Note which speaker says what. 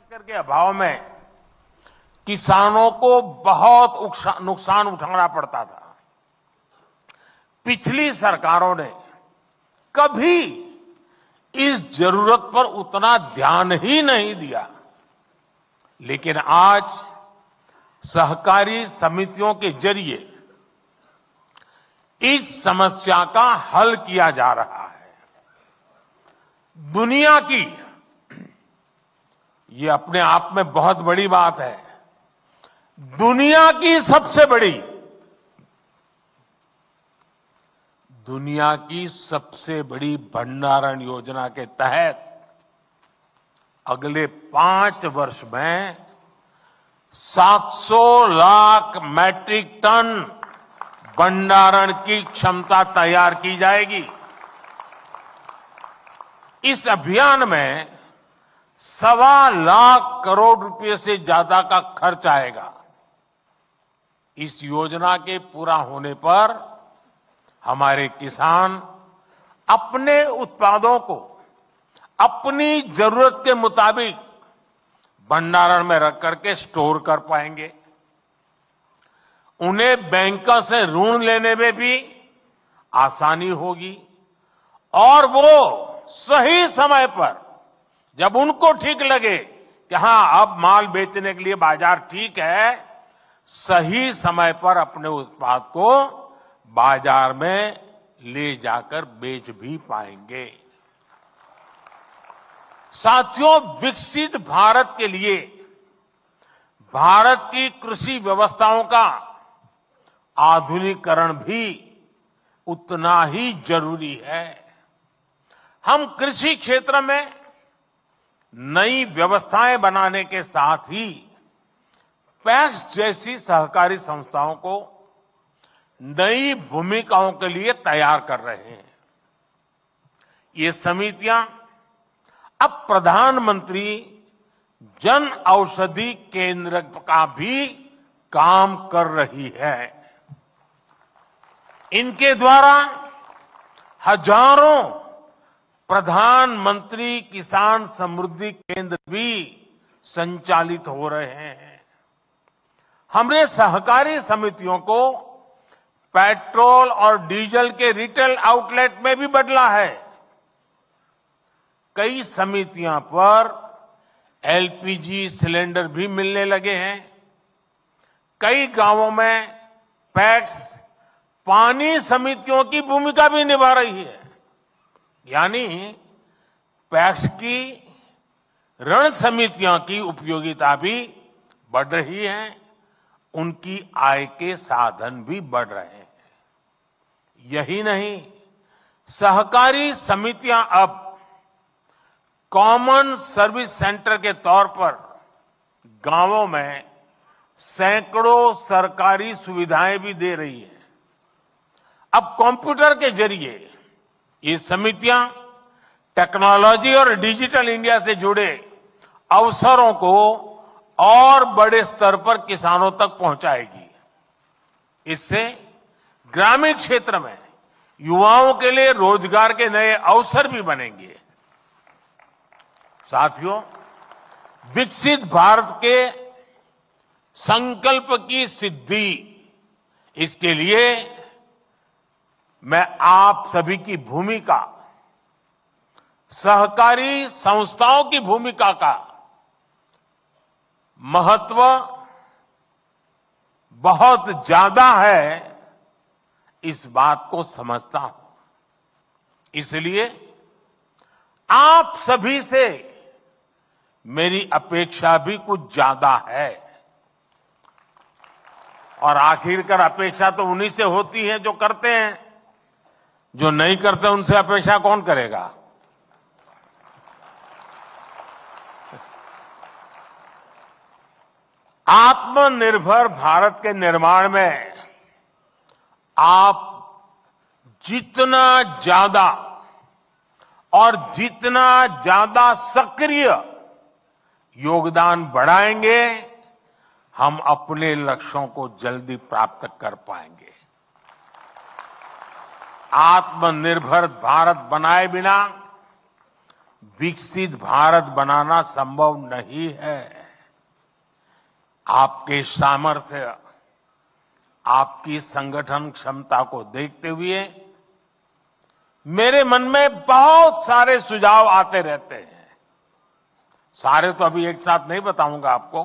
Speaker 1: Infrastructure के अभाव में किसानों को बहुत नुकसान उठाना पड़ता था। पिछली सरकारों ने कभी इस जरूरत पर उतना ध्यान ही नहीं दिया, लेकिन आज सहकारी समितियों के जरिए इस समस्या का हल किया जा रहा है। दुनिया की, ये अपने आप में बहुत बड़ी बात है, दुनिया की सबसे बड़ी भंडारण योजना के तहत अगले 5 वर्ष में 700 लाख मैट्रिक टन भंडारण की क्षमता तैयार की जाएगी। इस अभियान में 1.25 लाख करोड़ रुपए से ज्यादा का खर्च आएगा। इस योजना के पूरा होने पर हमारे किसान अपने उत्पादों को अपनी जरूरत के मुताबिक भंडारण में रख करके स्टोर कर पाएंगे। उन्हें बैंकों से ऋण लेने में भी आसानी होगी और वो सही समय पर, जब उनको ठीक लगे कि हां अब माल बेचने के लिए बाजार ठीक है, सही समय पर अपने उत्पाद को बाजार में ले जाकर बेच भी पाएंगे। साथियों, विकसित भारत के लिए भारत की कृषि व्यवस्थाओं का आधुनिकीकरण भी उतना ही जरूरी है। हम कृषि क्षेत्र में नई व्यवस्थाएं बनाने के साथ ही पैक्स जैसी सहकारी संस्थाओं को नई भूमिकाओं के लिए तैयार कर रहे हैं। ये समितियां अब प्रधानमंत्री जन औषधि केंद्र का भी काम कर रही है। इनके द्वारा हजारों प्रधानमंत्री किसान समृद्धि केंद्र भी संचालित हो रहे हैं। हमने सहकारी समितियों को पेट्रोल और डीजल के रिटेल आउटलेट में भी बदला है। कई समितियां पर एलपीजी सिलेंडर भी मिलने लगे हैं। कई गांवों में पैक्स पानी समितियों की भूमिका भी निभा रही है। यानी पैक्स की ऋण समितियों की उपयोगिता भी बढ़ रही है, उनकी आय के साधन भी बढ़ रहे हैं। यही नहीं, सहकारी समितियां अब कॉमन सर्विस सेंटर के तौर पर गांवों में सैकड़ों सरकारी सुविधाएं भी दे रही है। अब कंप्यूटर के जरिए ये समितियां टेक्नोलॉजी और डिजिटल इंडिया से जुड़े अवसरों को और बड़े स्तर पर किसानों तक पहुंचाएगी। इससे ग्रामीण क्षेत्र में युवाओं के लिए रोजगार के नए अवसर भी बनेंगे। साथियों, विकसित भारत के संकल्प की सिद्धि, इसके लिए मैं आप सभी की भूमिका, सहकारी संस्थाओं की भूमिका का महत्व बहुत ज्यादा है, इस बात को समझता हूं। इसलिए आप सभी से मेरी अपेक्षा भी कुछ ज्यादा है। और आखिरकार अपेक्षा तो उन्हीं से होती है जो करते हैं। जो नहीं करते उनसे अपेक्षा कौन करेगा? आत्मनिर्भर भारत के निर्माण में आप जितना ज्यादा और जितना ज्यादा सक्रिय योगदान बढ़ाएंगे, हम अपने लक्ष्यों को जल्दी प्राप्त कर पाएंगे। आत्मनिर्भर भारत बनाए बिना विकसित भारत बनाना संभव नहीं है। आपके सामर्थ्य, आपकी संगठन क्षमता को देखते हुए मेरे मन में बहुत सारे सुझाव आते रहते हैं। सारे तो अभी एक साथ नहीं बताऊंगा आपको,